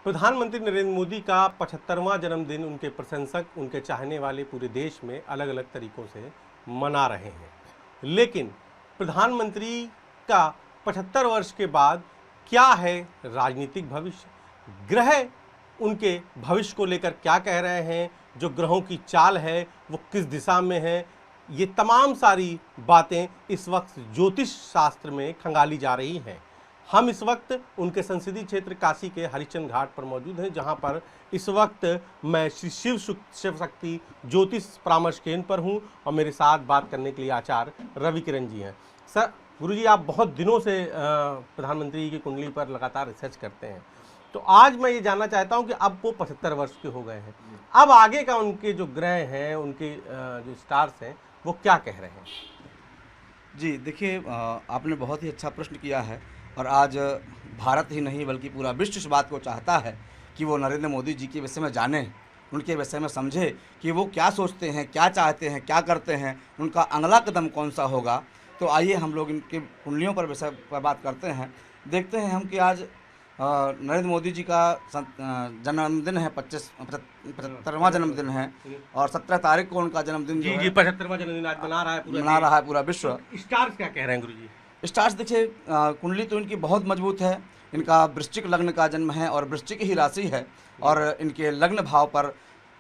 प्रधानमंत्री नरेंद्र मोदी का 75वां जन्मदिन उनके प्रशंसक, उनके चाहने वाले पूरे देश में अलग अलग तरीकों से मना रहे हैं। लेकिन प्रधानमंत्री का 75 वर्ष के बाद क्या है राजनीतिक भविष्य, ग्रह उनके भविष्य को लेकर क्या कह रहे हैं, जो ग्रहों की चाल है वो किस दिशा में है, ये तमाम सारी बातें इस वक्त ज्योतिष शास्त्र में खंगाली जा रही हैं। हम इस वक्त उनके संसदीय क्षेत्र काशी के हरिश्चंद्र घाट पर मौजूद हैं, जहां पर इस वक्त मैं श्री शिव शक्ति ज्योतिष परामर्श केंद्र पर हूं और मेरे साथ बात करने के लिए आचार्य रवि किरण जी हैं। सर, गुरुजी, आप बहुत दिनों से प्रधानमंत्री की कुंडली पर लगातार रिसर्च करते हैं, तो आज मैं ये जानना चाहता हूं कि अब वो 75 वर्ष के हो गए हैं, अब आगे का उनके जो ग्रह हैं, उनके जो स्टार्स हैं, वो क्या कह रहे हैं? जी देखिए, आपने बहुत ही अच्छा प्रश्न किया है और आज भारत ही नहीं बल्कि पूरा विश्व इस बात को चाहता है कि वो नरेंद्र मोदी जी के विषय में जाने, उनके विषय में समझे कि वो क्या सोचते हैं, क्या चाहते हैं, क्या करते हैं, उनका अगला कदम कौन सा होगा। तो आइए हम लोग इनके कुंडलियों पर विषय पर बात करते हैं। देखते हैं हम कि आज नरेंद्र मोदी जी का जन्मदिन है, 75वां जन्मदिन है और 17 तारीख को उनका जन्मदिन जी 75वां जन्मदिन आज मना रहा है पूरा विश्व। स्टार्स क्या कह रहे हैं गुरुजी? स्टार्स देखिए, कुंडली तो इनकी बहुत मजबूत है। इनका वृश्चिक लग्न का जन्म है और वृश्चिक ही राशि है और इनके लग्न भाव पर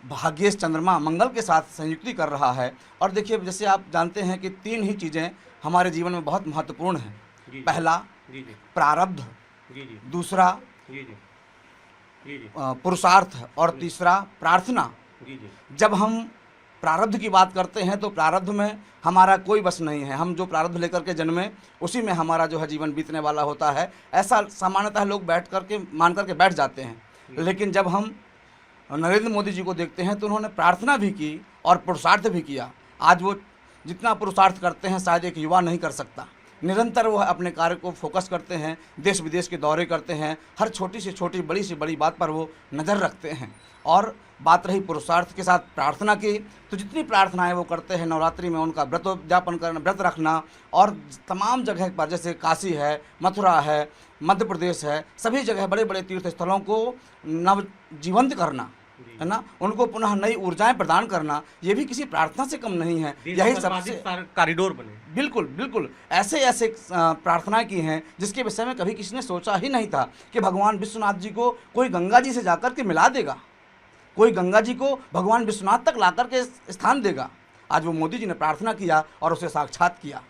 भाग्येश चंद्रमा मंगल के साथ संयुक्ति कर रहा है। और देखिए, जैसे आप जानते हैं कि 3 ही चीज़ें हमारे जीवन में बहुत महत्वपूर्ण हैं। पहला प्रारब्ध, दूसरा पुरुषार्थ और तीसरा प्रार्थना। जब हम प्रारब्ध की बात करते हैं तो प्रारब्ध में हमारा कोई बस नहीं है। हम जो प्रारब्ध लेकर के जन्मे उसी में हमारा जो है जीवन बीतने वाला होता है, ऐसा सामान्यतः लोग बैठ करके मान करके बैठ जाते हैं। लेकिन जब हम नरेंद्र मोदी जी को देखते हैं तो उन्होंने प्रार्थना भी की और पुरुषार्थ भी किया। आज वो जितना पुरुषार्थ करते हैं शायद एक युवा नहीं कर सकता। निरंतर वह अपने कार्य को फोकस करते हैं, देश विदेश के दौरे करते हैं, हर छोटी से छोटी बड़ी से बड़ी बात पर वो नज़र रखते हैं। और बात रही पुरुषार्थ के साथ प्रार्थना की, तो जितनी प्रार्थनाएं वो करते हैं नवरात्रि में, उनका व्रतोद्यापन करना, व्रत रखना और तमाम जगह पर जैसे काशी है, मथुरा है, मध्य प्रदेश है, सभी जगह बड़े बड़े तीर्थ स्थलों को नवजीवंत करना है ना, उनको पुनः नई ऊर्जाएं प्रदान करना, ये भी किसी प्रार्थना से कम नहीं है। यही सबसे कॉरिडोर बने। बिल्कुल बिल्कुल, ऐसे ऐसे प्रार्थना की हैं जिसके विषय में कभी किसी ने सोचा ही नहीं था कि भगवान विश्वनाथ जी को कोई गंगा जी से जाकर के मिला देगा, कोई गंगा जी को भगवान विश्वनाथ तक लाकर के स्थान देगा। आज वो मोदी जी ने प्रार्थना किया और उसे साक्षात किया,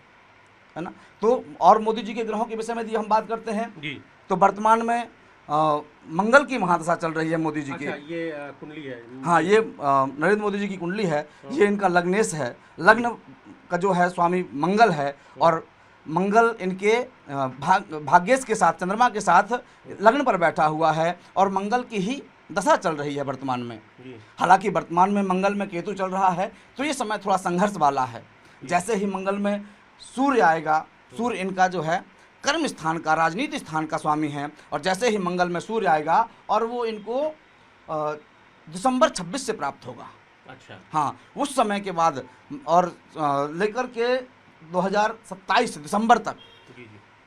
है ना। तो और मोदी जी के ग्रहों के विषय में यदि हम बात करते हैं जी, तो वर्तमान में मंगल की महादशा चल रही है मोदी जी की। ये कुंडली है? हाँ, ये नरेंद्र मोदी जी की कुंडली है। ये इनका लग्नेश है, लग्न का जो है स्वामी मंगल है और मंगल इनके भाग्येश के साथ, चंद्रमा के साथ लग्न पर बैठा हुआ है और मंगल की ही दशा चल रही है वर्तमान में। हालांकि वर्तमान में मंगल में केतु चल रहा है तो ये समय थोड़ा संघर्ष वाला है। जैसे ही मंगल में सूर्य आएगा, सूर्य इनका जो है कर्म स्थान का, राजनीति स्थान का स्वामी है, और जैसे ही मंगल में सूर्य आएगा और वो इनको दिसंबर 26 से प्राप्त होगा। अच्छा, हाँ, उस समय के बाद और लेकर के 2027 दिसंबर तक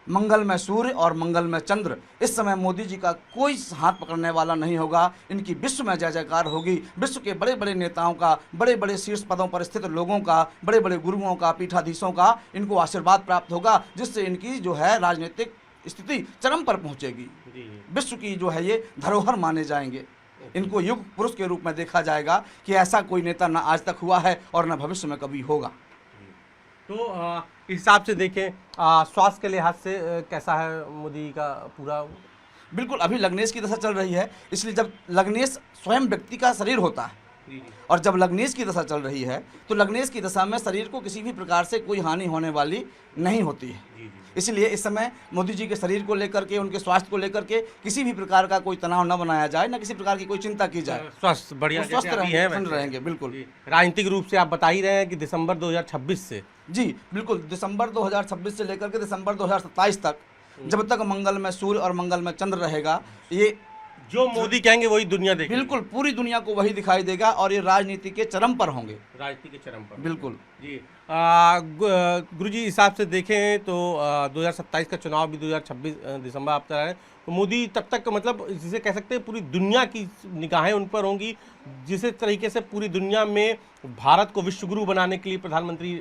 मंगल में सूर्य और मंगल में चंद्र। इस समय मोदी जी का कोई हाथ पकड़ने वाला नहीं होगा। इनकी विश्व में जय जयकार होगी। विश्व के बड़े बड़े नेताओं का, बड़े बड़े शीर्ष पदों पर स्थित लोगों का, बड़े बड़े गुरुओं का, पीठाधीशों का इनको आशीर्वाद प्राप्त होगा, जिससे इनकी जो है राजनीतिक स्थिति चरम पर पहुंचेगी। विश्व की जो है ये धरोहर माने जाएंगे। इनको युग पुरुष के रूप में देखा जाएगा कि ऐसा कोई नेता न आज तक हुआ है और न भविष्य में कभी होगा। तो इस हिसाब से देखें, स्वास्थ्य के लिहाज से कैसा है मोदी का पूरा? बिल्कुल, अभी लग्नेश की दशा चल रही है, इसलिए जब लग्नेश स्वयं व्यक्ति का शरीर होता है और जब लग्नेश की दशा चल रही है तो लग्नेश की दशा में शरीर को किसी भी प्रकार से कोई हानि होने वाली नहीं होती है। इसलिए इस समय मोदी जी के शरीर को लेकर के, उनके स्वास्थ्य को लेकर के किसी भी प्रकार का कोई तनाव न बनाया जाए, न किसी प्रकार की कोई चिंता की जाए। स्वस्थ बढ़िया, स्वस्थ रहेंगे। बिल्कुल, राजनीतिक रूप से आप बता ही रहे हैं कि दिसंबर 2026 से, जी बिल्कुल, दिसंबर 2026 से लेकर के दिसंबर 2027 तक, जब तक मंगल में सूर्य और मंगल में चंद्र रहेगा, ये जो मोदी कहेंगे वही दुनिया देखेगी। बिल्कुल, पूरी दुनिया को वही दिखाई देगा और ये राजनीति के चरम पर होंगे। राजनीति के चरम पर बिल्कुल जी। गुरुजी हिसाब से देखें तो 2027 का चुनाव भी 2026 दिसंबर आप रहा है, तो मोदी तब तक मतलब जिसे कह सकते हैं पूरी दुनिया की निगाहें उन पर होंगी। जिस तरीके से पूरी दुनिया में भारत को विश्वगुरु बनाने के लिए प्रधानमंत्री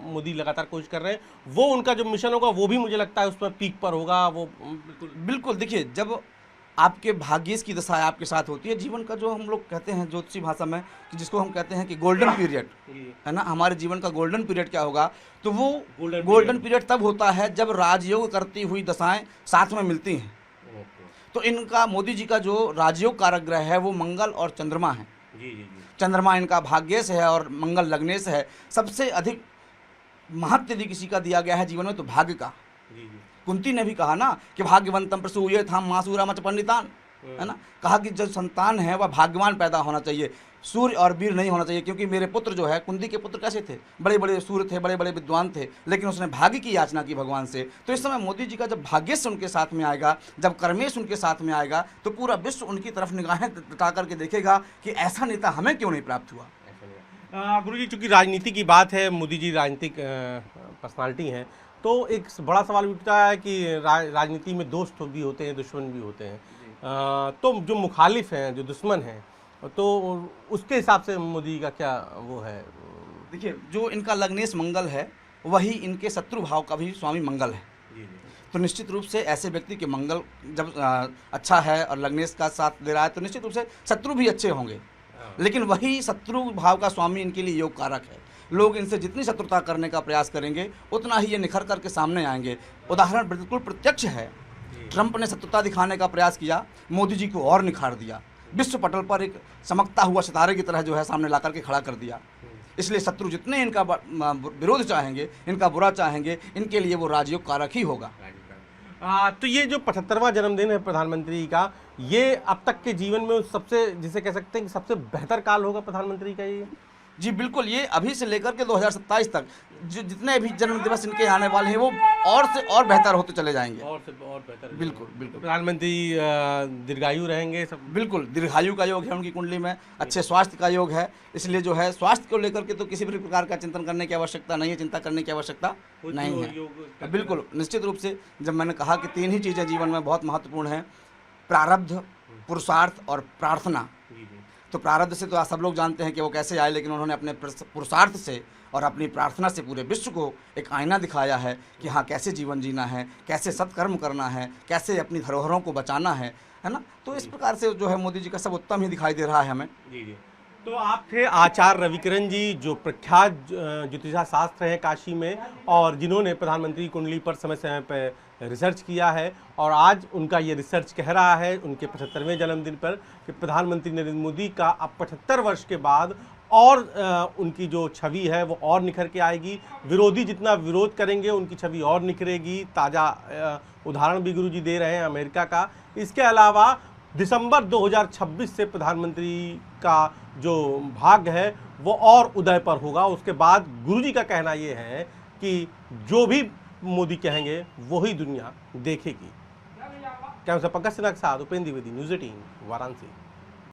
मोदी लगातार कोशिश कर रहे हैं, वो उनका जो मिशन होगा वो भी मुझे लगता है उसमें पीक पर होगा। वो बिल्कुल देखिए, जब आपके भाग्येश की दशा आपके साथ होती है, जीवन का जो हम लोग कहते हैं ज्योतिषी भाषा में कि जिसको हम कहते हैं कि गोल्डन पीरियड है ना, हमारे जीवन का गोल्डन पीरियड क्या होगा, तो वो गोल्डन पीरियड तब होता है जब राजयोग करती हुई दशाएं साथ में मिलती हैं। तो इनका मोदी जी का जो राजयोग कारक ग्रह है वो मंगल और चंद्रमा है। चंद्रमा इनका भाग्येश है और मंगल लग्नेश है। सबसे अधिक महत्व यदि किसी का दिया गया है जीवन में तो भाग्य का। कुंती ने भी कहा ना कि भाग्यवंतम प्रसूये था मासूरा मच पंडितान, है ना, कहा कि जो संतान है वह भाग्यवान पैदा होना चाहिए, सूर्य और वीर नहीं होना चाहिए। क्योंकि मेरे पुत्र जो है, कुंती के पुत्र कैसे थे, बड़े बड़े सूर्य थे, बड़े बड़े विद्वान थे, लेकिन उसने भाग्य की याचना की भगवान से। तो इस समय मोदी जी का जब भाग्येश उनके साथ में आएगा, जब कर्मेश उनके साथ में आएगा, तो पूरा विश्व उनकी तरफ निगाहें टिका करके देखेगा कि ऐसा नेता हमें क्यों नहीं प्राप्त हुआ। गुरुजी, चूंकि राजनीति की बात है, मोदी जी राजनीतिक पर्सनालिटी हैं, तो एक बड़ा सवाल उठता है कि राजनीति में दोस्त भी होते हैं, दुश्मन भी होते हैं। तो जो मुखालिफ हैं, जो दुश्मन हैं, तो उसके हिसाब से मोदी का क्या वो है? देखिए, जो इनका लग्नेश मंगल है वही इनके शत्रु भाव का भी स्वामी मंगल है। तो निश्चित रूप से ऐसे व्यक्ति के मंगल जब अच्छा है और लग्नेश का साथ दे रहा है तो निश्चित रूप से शत्रु भी अच्छे होंगे। लेकिन वही शत्रु भाव का स्वामी इनके लिए योग कारक है। लोग इनसे जितनी शत्रुता करने का प्रयास करेंगे उतना ही ये निखर करके सामने आएंगे। उदाहरण बिल्कुल प्रत्यक्ष है। ट्रंप ने शत्रुता दिखाने का प्रयास किया, मोदी जी को और निखार दिया, विश्व पटल पर एक चमकता हुआ सितारे की तरह जो है सामने ला करके खड़ा कर दिया। इसलिए शत्रु जितने इनका विरोध चाहेंगे, इनका बुरा चाहेंगे, इनके लिए वो राजयोग कारक ही होगा। तो ये जो 75वां जन्मदिन है प्रधानमंत्री का, ये अब तक के जीवन में सबसे, जिसे कह सकते हैं कि सबसे बेहतर काल होगा प्रधानमंत्री का ये? जी बिल्कुल, ये अभी से लेकर के 2027 तक जो जितने भी जन्म दिवस इनके आने वाले हैं वो और से और बेहतर होते चले जाएंगे। और से और बेहतर। बिल्कुल बिल्कुल। प्रधानमंत्री दीर्घायु रहेंगे सब। बिल्कुल, दीर्घायु का योग है उनकी कुंडली में, अच्छे स्वास्थ्य का योग है। इसलिए जो है स्वास्थ्य को लेकर के तो किसी भी प्रकार का चिंतन करने की आवश्यकता नहीं है, चिंता करने की आवश्यकता नहीं है। बिल्कुल, निश्चित रूप से जब मैंने कहा कि 3 ही चीज़ें जीवन में बहुत महत्वपूर्ण हैं, प्रारब्ध, पुरुषार्थ और प्रार्थना। तो प्रारब्ध से तो आप सब लोग जानते हैं कि वो कैसे आए, लेकिन उन्होंने अपने पुरुषार्थ से और अपनी प्रार्थना से पूरे विश्व को एक आईना दिखाया है कि हाँ, कैसे जीवन जीना है, कैसे सत्कर्म करना है, कैसे अपनी धरोहरों को बचाना है ना। तो इस प्रकार से जो है मोदी जी का सब उत्तम ही दिखाई दे रहा है हमें। जी। तो आप थे आचार्य रविकिरण जी, जो प्रख्यात ज्योतिषा शास्त्र हैं काशी में, और जिन्होंने प्रधानमंत्री कुंडली पर समय समय पर रिसर्च किया है। और आज उनका ये रिसर्च कह रहा है उनके 75वें जन्मदिन पर कि प्रधानमंत्री नरेंद्र मोदी का अब 75 वर्ष के बाद और उनकी जो छवि है वो और निखर के आएगी। विरोधी जितना विरोध करेंगे उनकी छवि और निखरेगी। ताज़ा उदाहरण भी गुरुजी दे रहे हैं अमेरिका का। इसके अलावा दिसंबर 2026 से प्रधानमंत्री का जो भाग्य है वो और उदय पर होगा। उसके बाद गुरुजी का कहना ये है कि जो भी मोदी कहेंगे वही दुनिया देखेगी। क्या पंकज सिन्हा के साथ उपेंद्र द्विवेदी, न्यूज़ 18 वाराणसी।